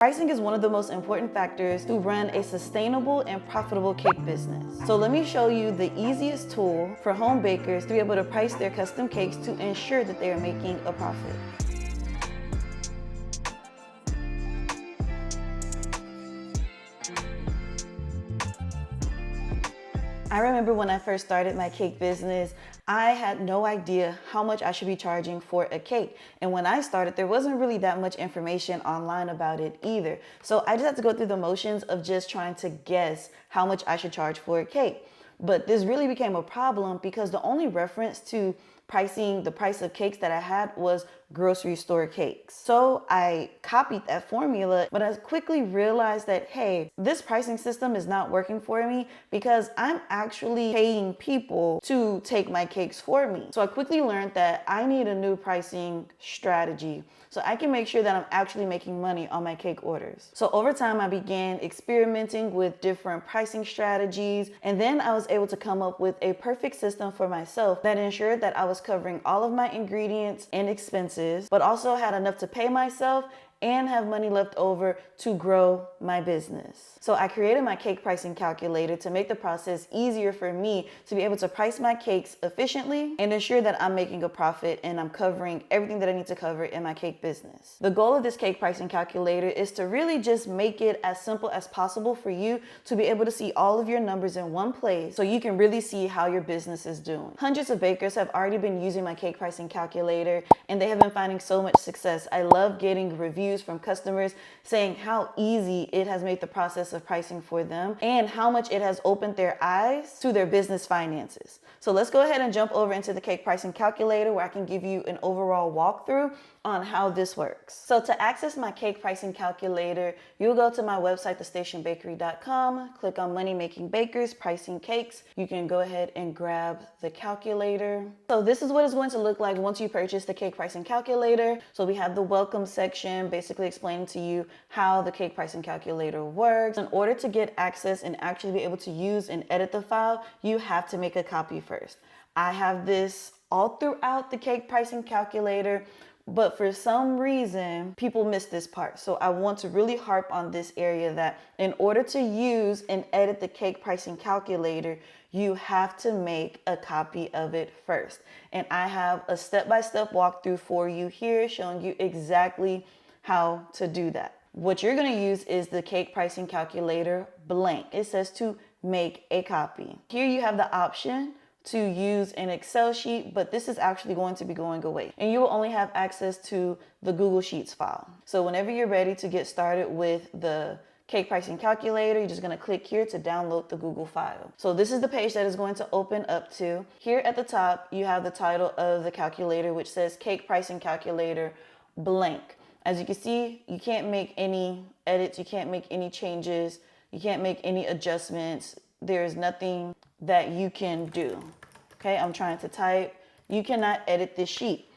Pricing is one of the most important factors to run a sustainable and profitable cake business. So let me show you the easiest tool for home bakers to be able to price their custom cakes to ensure that they are making a profit. I remember when I first started my cake business, I had no idea how much I should be charging for a cake. And when I started, there wasn't really that much information online about it either. So I just had to go through the motions of just trying to guess how much I should charge for a cake. But this really became a problem because the only reference to pricing the price of cakes that I had was grocery store cakes. So I copied that formula, but I quickly realized that, hey, this pricing system is not working for me because I'm actually paying people to take my cakes for me. So I quickly learned that I need a new pricing strategy so I can make sure that I'm actually making money on my cake orders. So over time, I began experimenting with different pricing strategies, and then I was able to come up with a perfect system for myself that ensured that I was covering all of my ingredients and expenses, but also had enough to pay myself and have money left over to grow my business. So I created my cake pricing calculator to make the process easier for me to be able to price my cakes efficiently and ensure that I'm making a profit and I'm covering everything that I need to cover in my cake business. The goal of this cake pricing calculator is to really just make it as simple as possible for you to be able to see all of your numbers in one place so you can really see how your business is doing. Hundreds of bakers have already been using my cake pricing calculator and they have been finding so much success. I love getting reviews from customers saying how easy it has made the process of pricing for them and how much it has opened their eyes to their business finances. So let's go ahead and jump over into the cake pricing calculator where I can give you an overall walkthrough on how this works. So to access my cake pricing calculator, you'll go to my website, thestationbakery.com, click on Money Making Bakers, Pricing Cakes. You can go ahead and grab the calculator. So this is what it's going to look like once you purchase the cake pricing calculator. So we have the welcome section, basically explaining to you how the cake pricing calculator works. In order to get access and actually be able to use and edit the file, you have to make a copy first. I have this all throughout the cake pricing calculator, but for some reason, people miss this part. So I want to really harp on this area that in order to use and edit the cake pricing calculator, you have to make a copy of it first. And I have a step-by-step walkthrough for you here showing you exactly how to do that. What you're going to use is the cake pricing calculator blank. It says to make a copy. Here you have the option to use an Excel sheet, but this is actually going to be going away and you will only have access to the Google Sheets file. So whenever you're ready to get started with the cake pricing calculator, you're just going to click here to download the Google file. So this is the page that is going to open up to. Here at the top, you have the title of the calculator, which says cake pricing calculator blank. As you can see, you can't make any edits, you can't make any changes, you can't make any adjustments. There is nothing that you can do. Okay, I'm trying to type. You cannot edit this sheet.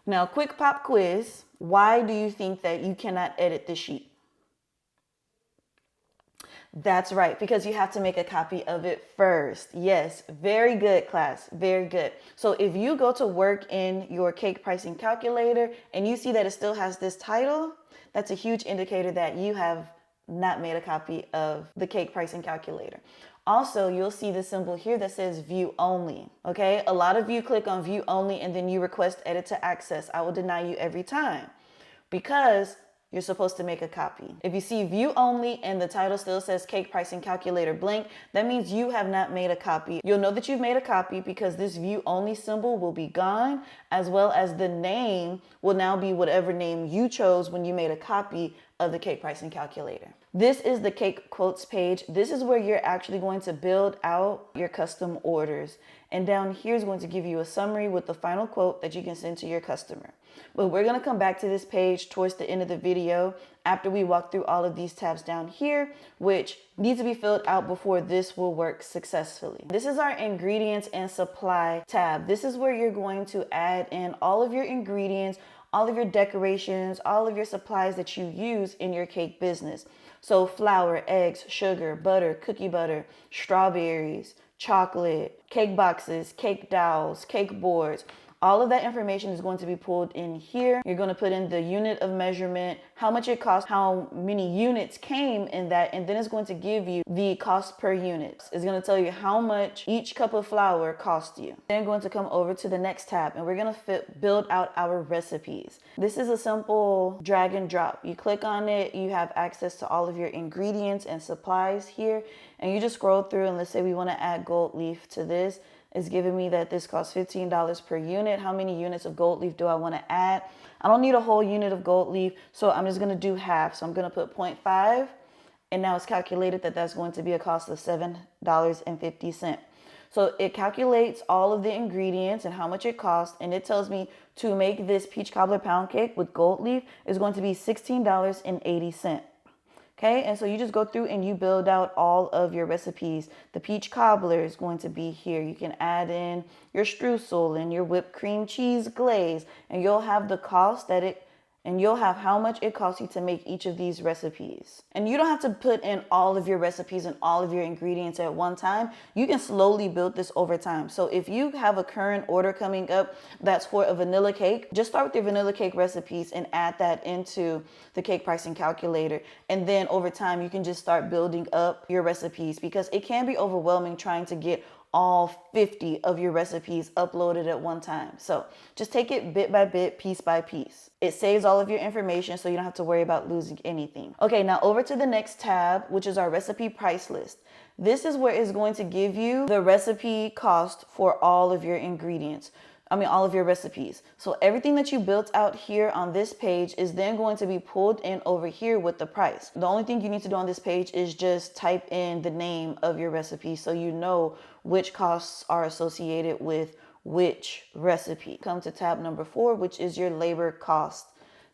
Now, quick pop quiz. Why do you think that you cannot edit this sheet? That's right, because you have to make a copy of it first. Yes, very good, class, very good. So if you go to work in your cake pricing calculator and you see that it still has this title, that's a huge indicator that you have not made a copy of the cake pricing calculator. Also, you'll see the symbol here that says view only. Okay, a lot of you click on view only and then you request edit to access. I will deny you every time because you're supposed to make a copy. If you see view only and the title still says cake pricing calculator blank, that means you have not made a copy. You'll know that you've made a copy because this view only symbol will be gone, as well as the name will now be whatever name you chose when you made a copy of the cake pricing calculator. This is the cake quotes page. This is where you're actually going to build out your custom orders. And down here is going to give you a summary with the final quote that you can send to your customer. But we're going to come back to this page towards the end of the video after we walk through all of these tabs down here, which need to be filled out before this will work successfully. This is our ingredients and supply tab. This is where you're going to add in all of your ingredients, all of your decorations, all of your supplies that you use in your cake business. So flour, eggs, sugar, butter, cookie butter, strawberries, chocolate, cake boxes, cake dowels, cake boards, All of that information is going to be pulled in here. You're going to put in the unit of measurement, how much it cost, how many units came in that, and then it's going to give you the cost per unit. It's going to tell you how much each cup of flour cost you. Then going to come over to the next tab, and we're going to build out our recipes. This is a simple drag and drop. You click on it, you have access to all of your ingredients and supplies here, and you just scroll through, and let's say we want to add gold leaf to this. It's giving me that this costs $15 per unit. How many units of gold leaf do I want to add? I don't need a whole unit of gold leaf, so I'm just going to do half. So I'm going to put 0.5, and now it's calculated that that's going to be a cost of $7.50. So it calculates all of the ingredients and how much it costs, and it tells me to make this peach cobbler pound cake with gold leaf is going to be $16.80. Okay, and so you just go through and you build out all of your recipes. The peach cobbler is going to be here. You can add in your streusel and your whipped cream cheese glaze, and you'll have the cost and you'll have how much it costs you to make each of these recipes. And you don't have to put in all of your recipes and all of your ingredients at one time. You can slowly build this over time. So if you have a current order coming up that's for a vanilla cake, just start with your vanilla cake recipes and add that into the cake pricing calculator. And then over time, you can just start building up your recipes, because it can be overwhelming trying to get all 50 of your recipes uploaded at one time. So just take it bit by bit, piece by piece. It saves all of your information, so you don't have to worry about losing anything. Okay, now over to the next tab, which is our recipe price list. This is where it's going to give you the recipe cost for all of your ingredients. All of your recipes. So everything that you built out here on this page is then going to be pulled in over here with the price. The only thing you need to do on this page is just type in the name of your recipe so you know which costs are associated with which recipe. Come to tab number 4, which is your labor cost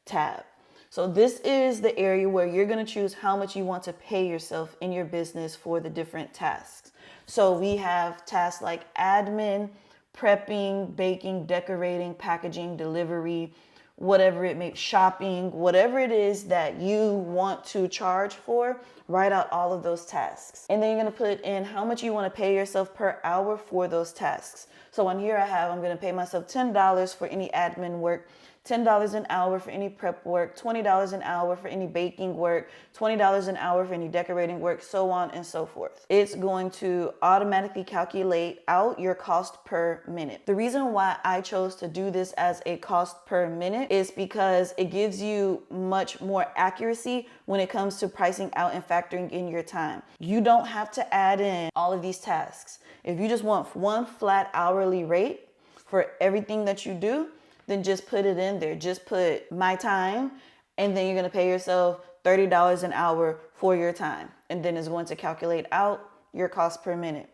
tab. So this is the area where you're going to choose how much you want to pay yourself in your business for the different tasks. So we have tasks like admin, prepping, baking, decorating, packaging, delivery, whatever it may be, shopping, whatever it is that you want to charge for, write out all of those tasks. And then you're going to put in how much you want to pay yourself per hour for those tasks. So on here I'm going to pay myself $10 for any admin work, $10 an hour for any prep work, $20 an hour for any baking work, $20 an hour for any decorating work, so on and so forth. It's going to automatically calculate out your cost per minute. The reason why I chose to do this as a cost per minute is because it gives you much more accuracy when it comes to pricing out and factoring in your time. You don't have to add in all of these tasks. If you just want one flat hourly rate for everything that you do, then just put it in there. Just put my time, and then you're going to pay yourself $30 an hour for your time. And then it's going to calculate out your cost per minute.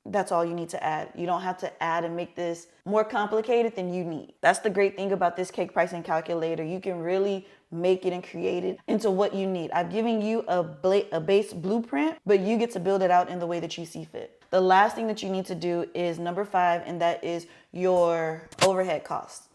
That's all you need to add. You don't have to add and make this more complicated than you need. That's the great thing about this cake pricing calculator. You can really make it and create it into what you need. I've given you a base blueprint, but you get to build it out in the way that you see fit. The last thing that you need to do is number 5, and that is your overhead costs.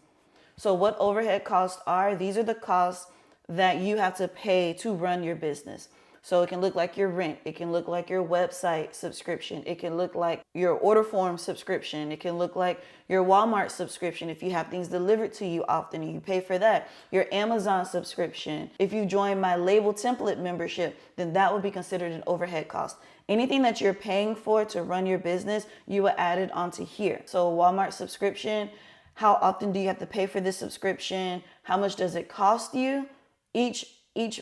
So what overhead costs are, these are the costs that you have to pay to run your business. So it can look like your rent. It can look like your website subscription. It can look like your order form subscription. It can look like your Walmart subscription. If you have things delivered to you often and you pay for that. Your Amazon subscription. If you join my label template membership, then that would be considered an overhead cost. Anything that you're paying for to run your business, you will add it onto here. So Walmart subscription. How often do you have to pay for this subscription? How much does it cost you each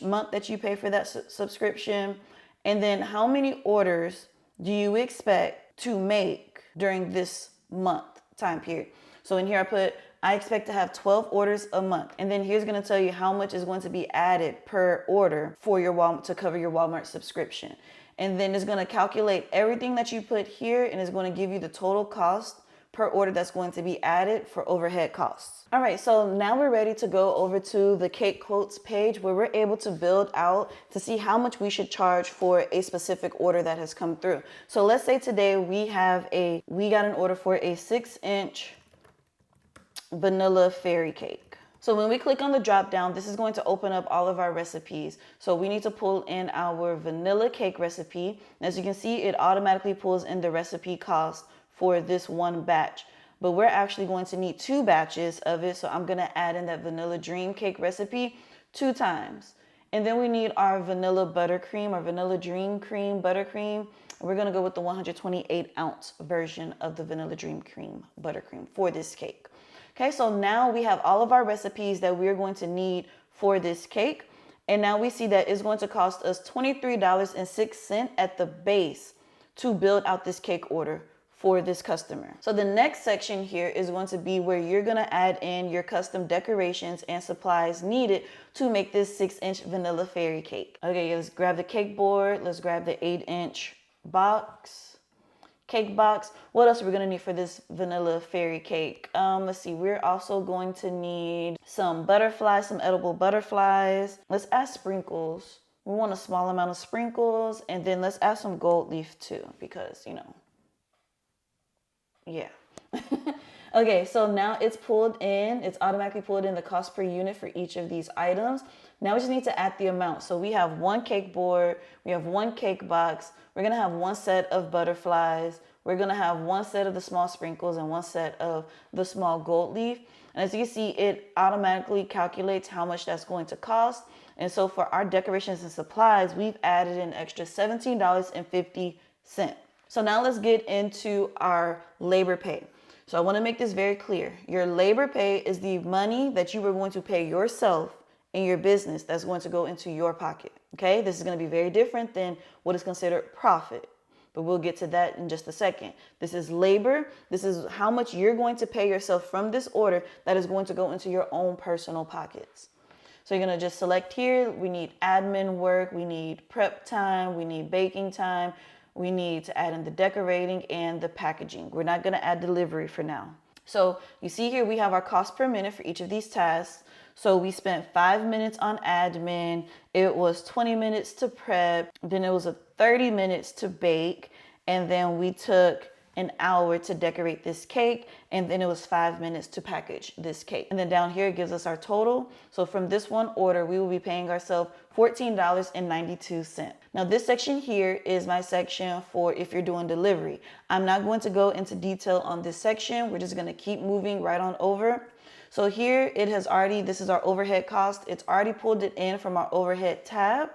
month that you pay for that subscription? And then how many orders do you expect to make during this month time period? So in here I expect to have 12 orders a month. And then here's going to tell you how much is going to be added per order for your Walmart to cover your Walmart subscription. And then it's going to calculate everything that you put here, and it's going to give you the total cost per order that's going to be added for overhead costs. All right, so now we're ready to go over to the cake quotes page where we're able to build out to see how much we should charge for a specific order that has come through. So let's say today we got an order for a 6-inch vanilla fairy cake. So when we click on the drop down, this is going to open up all of our recipes. So we need to pull in our vanilla cake recipe. As you can see, it automatically pulls in the recipe cost for this one batch. but we're actually going to need 2 batches of it. So I'm going to add in that vanilla dream cake recipe 2 times. And then we need our vanilla buttercream, or vanilla dream cream buttercream. We're going to go with the 128 ounce version of the vanilla dream cream buttercream for this cake. Okay, so now we have all of our recipes that we're going to need for this cake. And now we see that it's going to cost us $23.06 at the base to build out this cake order for this customer. So the next section here is going to be where you're going to add in your custom decorations and supplies needed to make this 6-inch vanilla fairy cake. Okay, let's grab the cake board. Let's grab the 8-inch cake box. What else are we going to need for this vanilla fairy cake? Let's see. We're also going to need some butterflies, some edible butterflies. Let's add sprinkles. We want a small amount of sprinkles, and then let's add some gold leaf too, because, you know, yeah. Okay, so now it's pulled in. It's automatically pulled in the cost per unit for each of these items. Now we just need to add the amount. So we have 1 cake board, we have 1 cake box, we're gonna have 1 set of butterflies, we're gonna have 1 set of the small sprinkles and 1 set of the small gold leaf. And as you can see, it automatically calculates how much that's going to cost. And so for our decorations and supplies, we've added an extra $17.50. So now let's get into our labor pay. So I want to make this very clear. Your labor pay is the money that you were going to pay yourself in your business that's going to go into your pocket. Okay, this is going to be very different than what is considered profit, but we'll get to that in just a second. This is labor. This is how much you're going to pay yourself from this order that is going to go into your own personal pockets. So you're going to just select here. We need admin work. We need prep time. We need baking time. We need to add in the decorating and the packaging. We're not going to add delivery for now. So you see here, we have our cost per minute for each of these tasks. So we spent 5 minutes on admin. It was 20 minutes to prep. Then it was 30 minutes to bake. And then we took an hour to decorate this cake. And then it was 5 minutes to package this cake. And then down here, it gives us our total. So from this one order, we will be paying ourselves $14.92. Now this section here is my section for if you're doing delivery. I'm not going to go into detail on this section. We're just going to keep moving right on over. So here it has already, this is our overhead cost. It's already pulled it in from our overhead tab.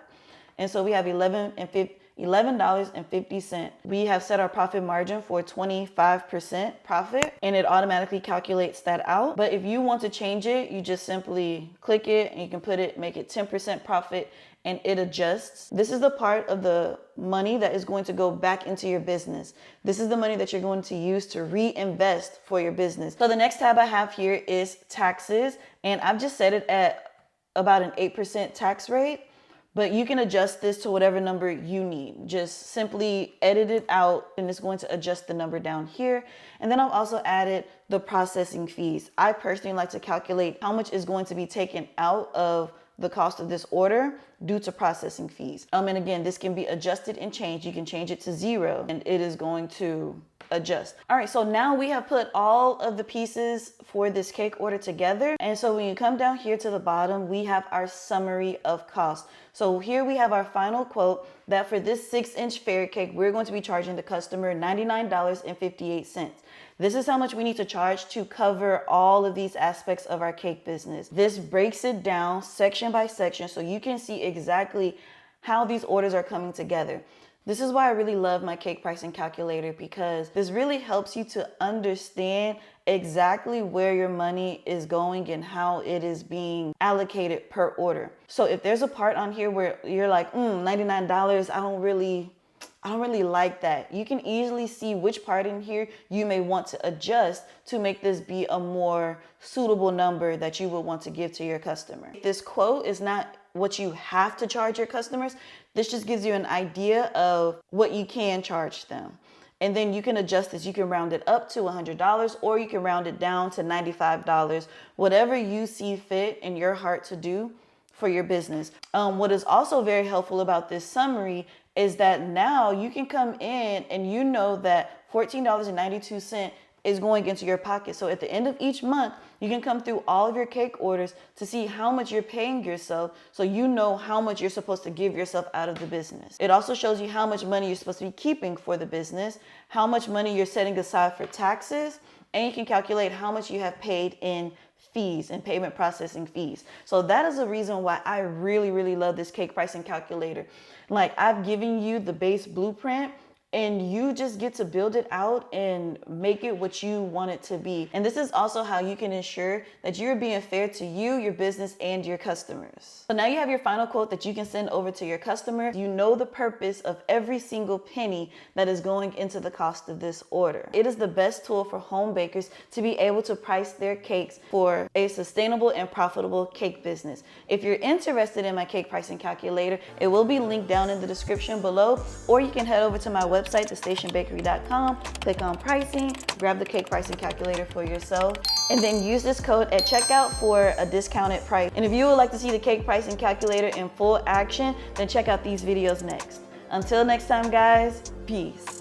And so we have $11.50. We have set our profit margin for 25% profit, and it automatically calculates that out. But if you want to change it, you just simply click it and you can put it, make it 10% profit, and it adjusts. This is the part of the money that is going to go back into your business. This is the money that you're going to use to reinvest for your business. So the next tab I have here is taxes, and I've just set it at about an 8% tax rate. But you can adjust this to whatever number you need. Just simply edit it out and it's going to adjust the number down here. And then I've also added the processing fees. I personally like to calculate how much is going to be taken out of the cost of this order due to processing fees. And again, this can be adjusted and changed. You can change it to 0 and it is going to adjust. All right, so now we have put all of the pieces for this cake order together. And so when you come down here to the bottom, we have our summary of cost. So here we have our final quote that for this 6-inch fairy cake, we're going to be charging the customer $99.58. This is how much we need to charge to cover all of these aspects of our cake business. This breaks it down section by section so you can see exactly how these orders are coming together. This is why I really love my cake pricing calculator, because this really helps you to understand exactly where your money is going and how it is being allocated per order. So if there's a part on here where you're like, $99, I don't really like that. You can easily see which part in here you may want to adjust to make this be a more suitable number that you would want to give to your customer. This quote is not what you have to charge your customers. This just gives you an idea of what you can charge them. And then you can adjust this. You can round it up to $100 or you can round it down to $95, whatever you see fit in your heart to do for your business. What is also very helpful about this summary is that now you can come in and you know that $14.92 is going into your pocket. So at the end of each month, you can come through all of your cake orders to see how much you're paying yourself, so you know how much you're supposed to give yourself out of the business. It also shows you how much money you're supposed to be keeping for the business, how much money you're setting aside for taxes, and you can calculate how much you have paid in fees and payment processing fees. So that is the reason why I really love this cake pricing calculator. Like, I've given you the base blueprint, and you just get to build it out and make it what you want it to be. And this is also how you can ensure that you're being fair to you, your business, and your customers. So now you have your final quote that you can send over to your customer. You know the purpose of every single penny that is going into the cost of this order. It is the best tool for home bakers to be able to price their cakes for a sustainable and profitable cake business. If you're interested in my cake pricing calculator, it will be linked down in the description below, or you can head over to my website, thestationbakery.com, click on pricing, grab the cake pricing calculator for yourself, and then use this code at checkout for a discounted price. And if you would like to see the cake pricing calculator in full action, then check out these videos next. Until next time, guys, peace.